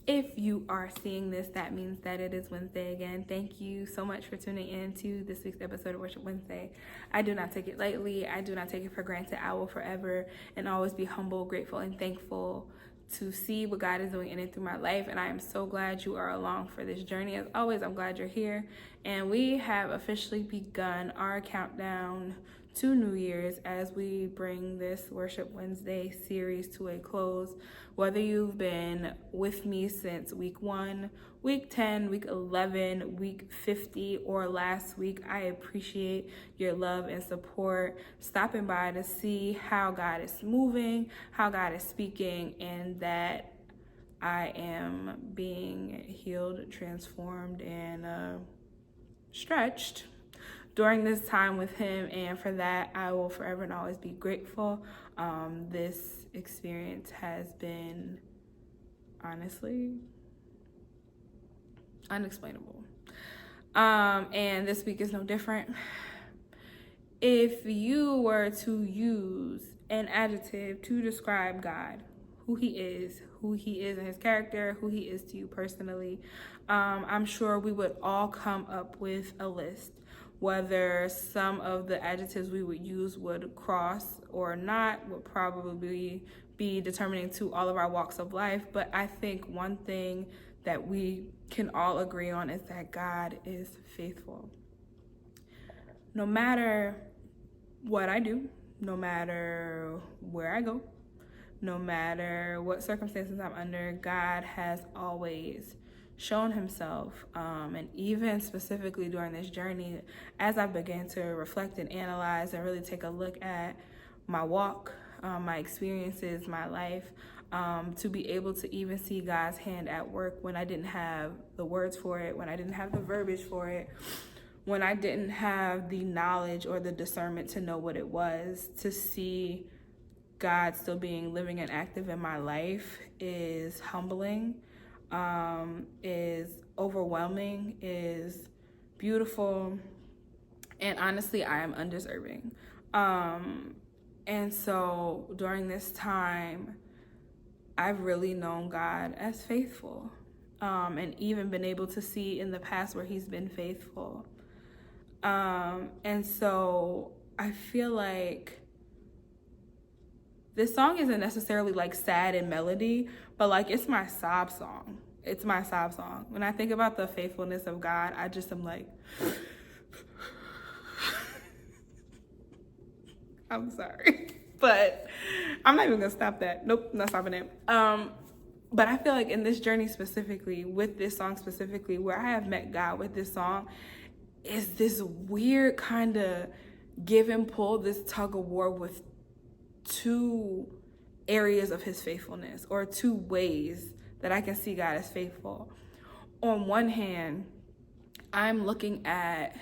If you are seeing this, that means that it is Wednesday again. Thank you so much for tuning in to this week's episode of Worship Wednesday. I do not take it lightly. I do not take it for granted. I will forever and always be humble, grateful, and thankful to see what God is doing in and through my life. And I am so glad you are along for this journey. As always, I'm glad you're here. And we have officially begun our countdown to New Year's as we bring this Worship Wednesday series to a close. Whether you've been with me since week 1, week 10, week 11, week 50, or last week, I appreciate your love and support, stopping by to see how God is moving, how God is speaking, and that I am being healed, transformed, and stretched during this time with Him, and for that I will forever and always be grateful. This experience has been honestly unexplainable, and this week is no different. If you were to use an adjective to describe God, who He is in His character, who He is to you personally, I'm sure we would all come up with a list. Whether some of the adjectives we would use would cross or not would probably be determining to all of our walks of life. But I think one thing that we can all agree on is that God is faithful. No matter what I do, no matter where I go, no matter what circumstances I'm under, God has always shown Himself, and even specifically during this journey, as I began to reflect and analyze and really take a look at my walk, my experiences, my life, to be able to even see God's hand at work when I didn't have the words for it, when I didn't have the verbiage for it, when I didn't have the knowledge or the discernment to know what it was, to see God still being living and active in my life is humbling, is overwhelming, is beautiful, and honestly, I am undeserving. And so during this time, I've really known God as faithful, and even been able to see in the past where He's been faithful. And so I feel like this song isn't necessarily like sad in melody, but like it's my sob song. It's my sob song. When I think about the faithfulness of God, I just am like, I'm sorry, but I'm not even gonna stop that. Nope, not stopping it. But I feel like in this journey specifically, with this song specifically, where I have met God with this song, is this weird kind of give and pull, this tug of war with two areas of His faithfulness, or two ways that I can see God as faithful. On one hand, I'm looking at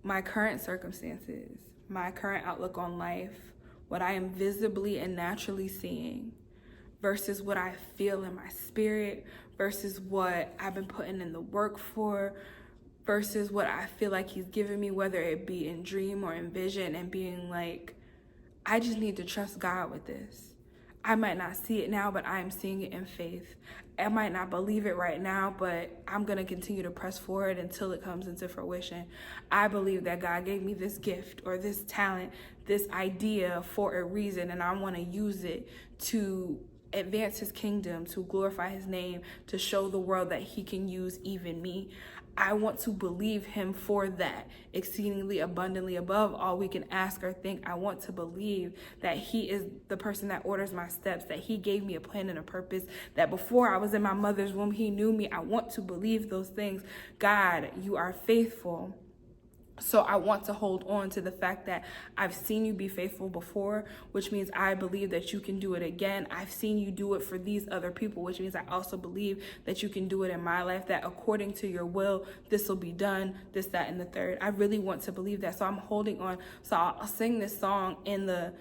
my current circumstances, my current outlook on life, what I am visibly and naturally seeing, versus what I feel in my spirit, versus what I've been putting in the work for, versus what I feel like He's given me, whether it be in dream or in vision, and being like, I just need to trust God with this. I might not see it now, but I am seeing it in faith. I might not believe it right now, but I'm going to continue to press forward until it comes into fruition. I believe that God gave me this gift or this talent, this idea for a reason, and I want to use it to advance His kingdom, to glorify His name, to show the world that He can use even me. I want to believe Him for that, exceedingly abundantly above all we can ask or think. I want to believe that He is the person that orders my steps, that He gave me a plan and a purpose, that before I was in my mother's womb, He knew me. I want to believe those things. God, You are faithful. So I want to hold on to the fact that I've seen You be faithful before, which means I believe that You can do it again. I've seen You do it for these other people, which means I also believe that You can do it in my life, that according to Your will, this will be done, this, that, and the third. I really want to believe that. So I'm holding on. So I'll sing this song in the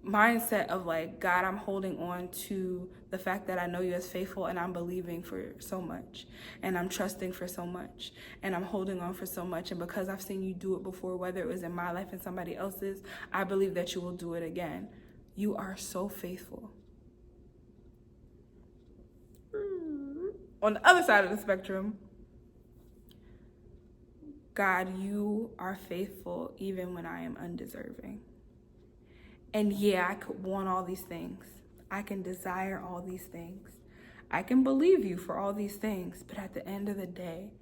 mindset of like, God, I'm holding on to the fact that I know You as faithful, and I'm believing for so much, and I'm trusting for so much, and I'm holding on for so much. And because I've seen You do it before, whether it was in my life and somebody else's, I believe that You will do it again. You are so faithful. on the other side of the spectrum, God, you are faithful even when I am undeserving. And yeah, I could want all these things. I can desire all these things. I can believe you for all these things. But at the end of the day,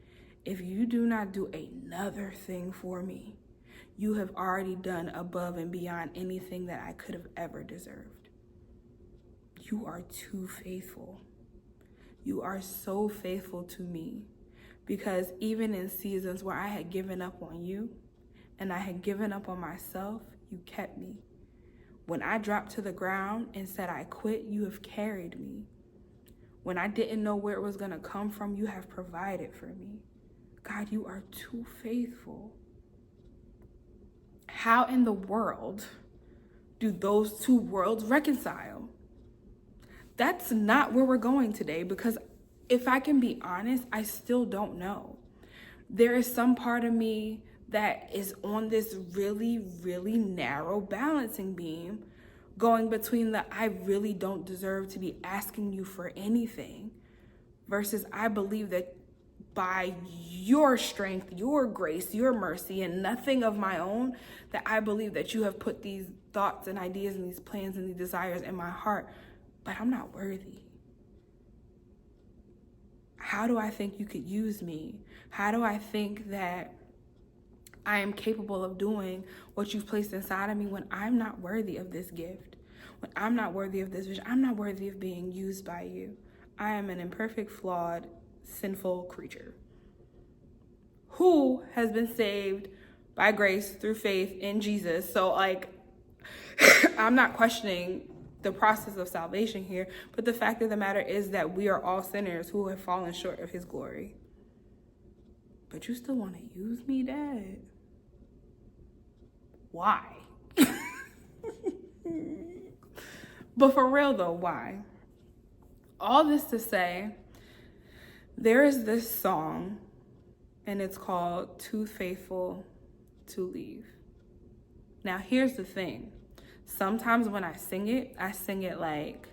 if you do not do another thing for me, you have already done above and beyond anything that I could have ever deserved. You are too faithful. You are so faithful to me, because even in seasons where I had given up on you and I had given up on myself, you kept me. When I dropped to the ground and said I quit, you have carried me. When I didn't know where it was going to come from, you have provided for me. God, you are too faithful. How in the world do those two worlds reconcile? That's not where we're going today, because if I can be honest, I still don't know. There is some part of me that is on this really, really narrow balancing beam, going between the I really don't deserve to be asking you for anything versus I believe that by your strength, your grace, your mercy, and nothing of my own, that I believe that you have put these thoughts and ideas and these plans and these desires in my heart, but I'm not worthy. How do I think you could use me? How do I think that I am capable of doing what you've placed inside of me when I'm not worthy of this gift? When I'm not worthy of this vision, I'm not worthy of being used by you. I am an imperfect, flawed, sinful creature who has been saved by grace through faith in Jesus. So I'm not questioning the process of salvation here, but the fact of the matter is that we are all sinners who have fallen short of his glory. But you still want to use me, Dad? Why? But for real though, why? All this to say, there is this song, and it's called Too Faithful to Leave. Now, here's the thing. Sometimes when I sing it like,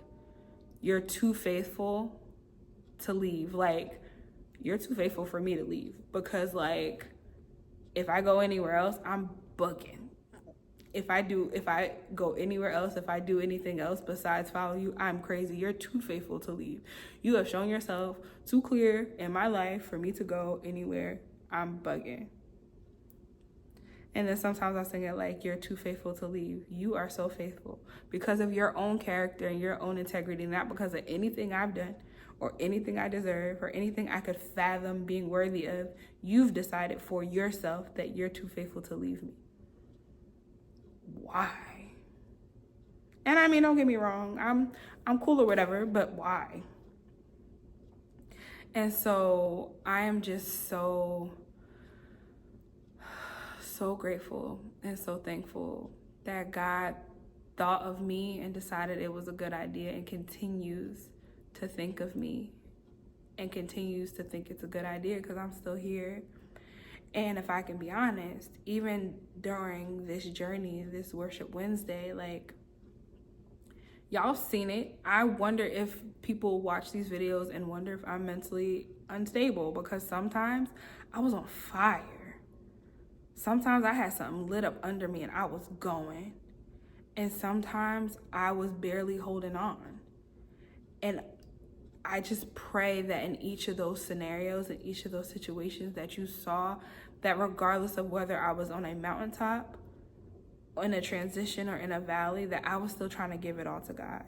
you're too faithful to leave. Like, you're too faithful for me to leave. Because, like, if I go anywhere else, I'm bugging. If I go anywhere else, if I do anything else besides follow you, I'm crazy. You're too faithful to leave. You have shown yourself too clear in my life for me to go anywhere. I'm bugging. And then sometimes I sing it like, you're too faithful to leave. You are so faithful because of your own character and your own integrity, not because of anything I've done or anything I deserve or anything I could fathom being worthy of. You've decided for yourself that you're too faithful to leave me. Why? And I mean, don't get me wrong, I'm cool or whatever, but why? And so I am just so grateful and so thankful that God thought of me and decided it was a good idea and continues to think of me and continues to think it's a good idea because I'm still here. And if I can be honest, even during this journey, this Worship Wednesday, like, y'all seen it. I wonder if people watch these videos and wonder if I'm mentally unstable, because sometimes I was on fire. Sometimes I had something lit up under me and I was going. And sometimes I was barely holding on. And I just pray that in each of those scenarios, in each of those situations that you saw, that regardless of whether I was on a mountaintop, in a transition, or in a valley, that I was still trying to give it all to God.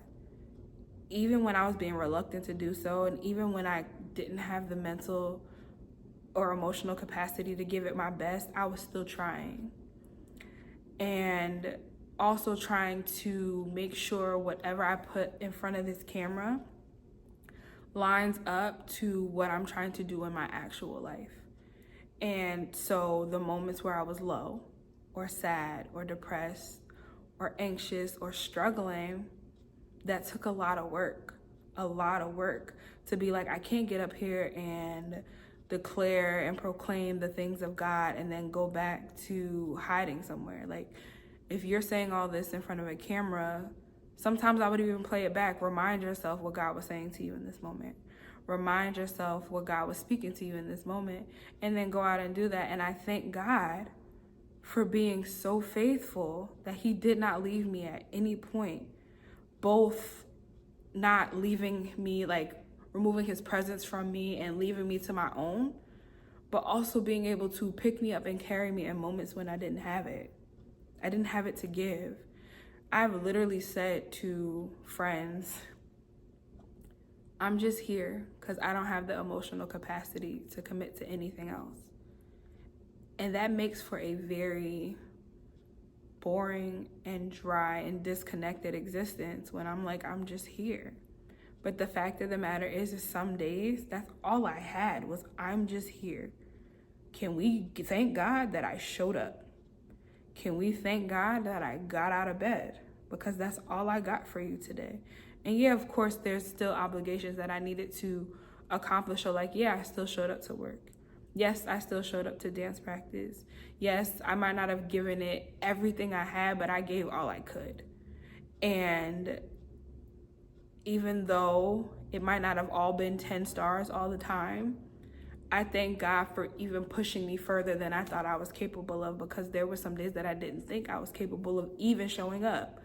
Even when I was being reluctant to do so, and even when I didn't have the mental or emotional capacity to give it my best, I was still trying. And also trying to make sure whatever I put in front of this camera lines up to what I'm trying to do in my actual life. And so the moments where I was low or sad or depressed or anxious or struggling, that took a lot of work to be like, I can't get up here and declare and proclaim the things of God and then go back to hiding somewhere. Like, if you're saying all this in front of a camera, Sometimes I would even play it back. Remind yourself what God was saying to you in this moment. Remind yourself what God was speaking to you in this moment, and then go out and do that. And I thank God for being so faithful that he did not leave me at any point, both not leaving me, like removing his presence from me and leaving me to my own, but also being able to pick me up and carry me in moments when I didn't have it. I didn't have it to give. I've literally said to friends, I'm just here because I don't have the emotional capacity to commit to anything else. And that makes for a very boring and dry and disconnected existence when I'm like, I'm just here. But the fact of the matter is some days, that's all I had was, I'm just here. Can we thank God that I showed up? Can we thank God that I got out of bed? Because that's all I got for you today. And yeah, of course, there's still obligations that I needed to accomplish. So like, yeah, I still showed up to work. Yes, I still showed up to dance practice. Yes, I might not have given it everything I had, but I gave all I could. And even though it might not have all been 10 stars all the time, I thank God for even pushing me further than I thought I was capable of, because there were some days that I didn't think I was capable of even showing up,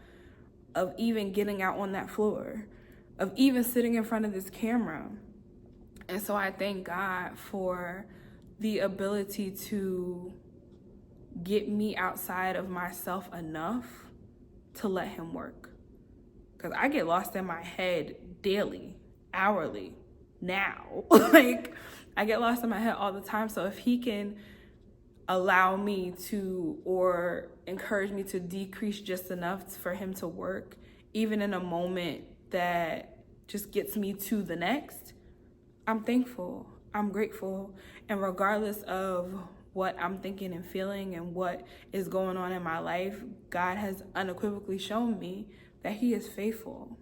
of even getting out on that floor, of even sitting in front of this camera. And so I thank God for the ability to get me outside of myself enough to let him work. Because I get lost in my head daily, hourly, now. Like, I get lost in my head all the time. So if he can allow me to, or encourage me to decrease just enough for him to work, even in a moment that just gets me to the next, I'm thankful. I'm grateful. And regardless of what I'm thinking and feeling and what is going on in my life, God has unequivocally shown me that he is faithful.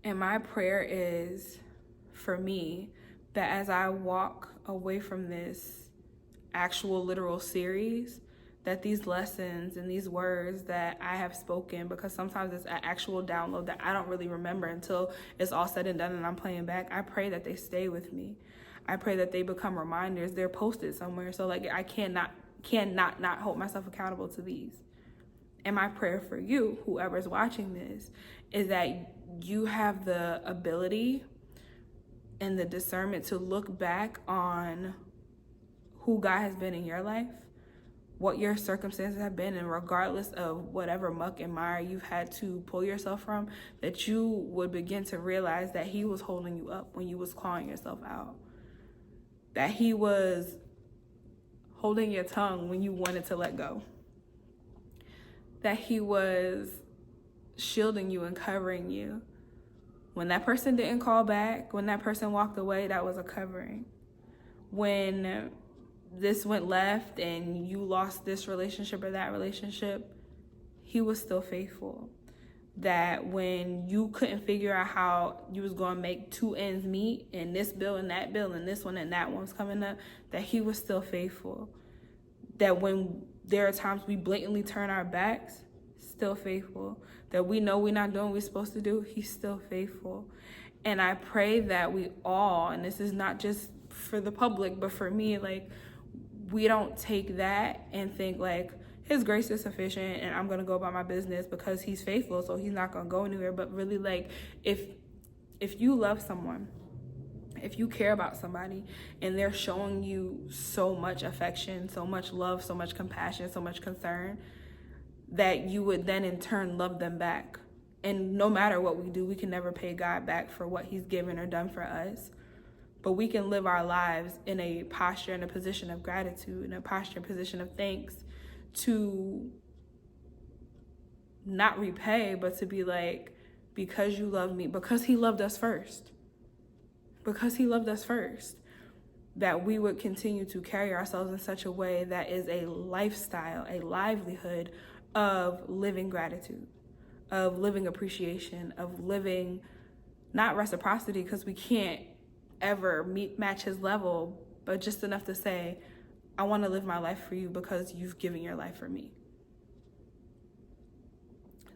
And my prayer is for me that as I walk away from this actual literal series, that these lessons and these words that I have spoken, because sometimes it's an actual download that I don't really remember until it's all said and done and I'm playing back, I pray that they stay with me. I pray that they become reminders. They're posted somewhere. So like, I cannot not hold myself accountable to these. And my prayer for you, whoever's watching this, is that you have the ability and the discernment to look back on who God has been in your life, what your circumstances have been, and regardless of whatever muck and mire you've had to pull yourself from, that you would begin to realize that he was holding you up when you was clawing yourself out, that he was holding your tongue when you wanted to let go, that he was shielding you and covering you. When that person didn't call back, when that person walked away, that was a covering. When this went left and you lost this relationship or that relationship, he was still faithful. That when you couldn't figure out how you was going to make two ends meet, and this bill and that bill and this one and that one's coming up, that he was still faithful. That when there are times we blatantly turn our backs, still faithful. That we know we're not doing what we're supposed to do, he's still faithful. And I pray that we all, and this is not just for the public, but for me, like, we don't take that and think like, his grace is sufficient and I'm going to go about my business because he's faithful, so he's not going to go anywhere. But really, like, if you love someone, if you care about somebody and they're showing you so much affection, so much love, so much compassion, so much concern, that you would then in turn love them back. And no matter what we do, we can never pay God back for what he's given or done for us. But we can live our lives in a posture, in a position of gratitude, in a posture, position of thanks, to not repay, but to be like, because you love me, because he loved us first, that we would continue to carry ourselves in such a way that is a lifestyle, a livelihood of living gratitude, of living appreciation, of living not reciprocity, because we can't ever match his level, but just enough to say, I want to live my life for you because you've given your life for me.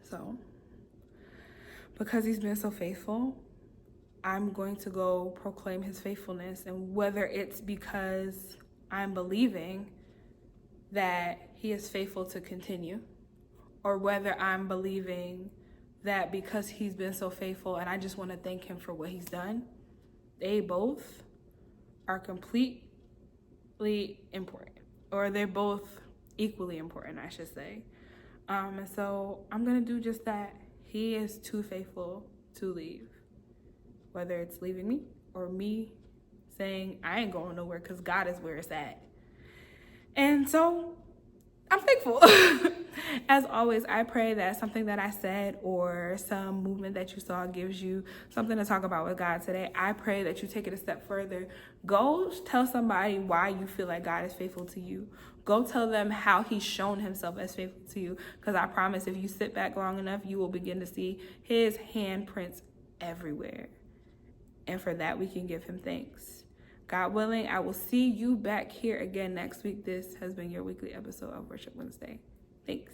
So because he's been so faithful, I'm going to go proclaim his faithfulness. And whether it's because I'm believing that he is faithful to continue, or whether I'm believing that because he's been so faithful and I just want to thank him for what he's done, they both are completely important, or they're both equally important, I should say. And so I'm going to do just that. He is too faithful to leave, whether it's leaving me or me saying I ain't going nowhere because God is where it's at. And so I'm thankful. As always, I pray that something that I said or some movement that you saw gives you something to talk about with God today. I pray that you take it a step further. Go tell somebody why you feel like God is faithful to you. Go tell them how he's shown himself as faithful to you. Because I promise if you sit back long enough, you will begin to see his handprints everywhere. And for that, we can give him thanks. God willing, I will see you back here again next week. This has been your weekly episode of Worship Wednesday. Thanks.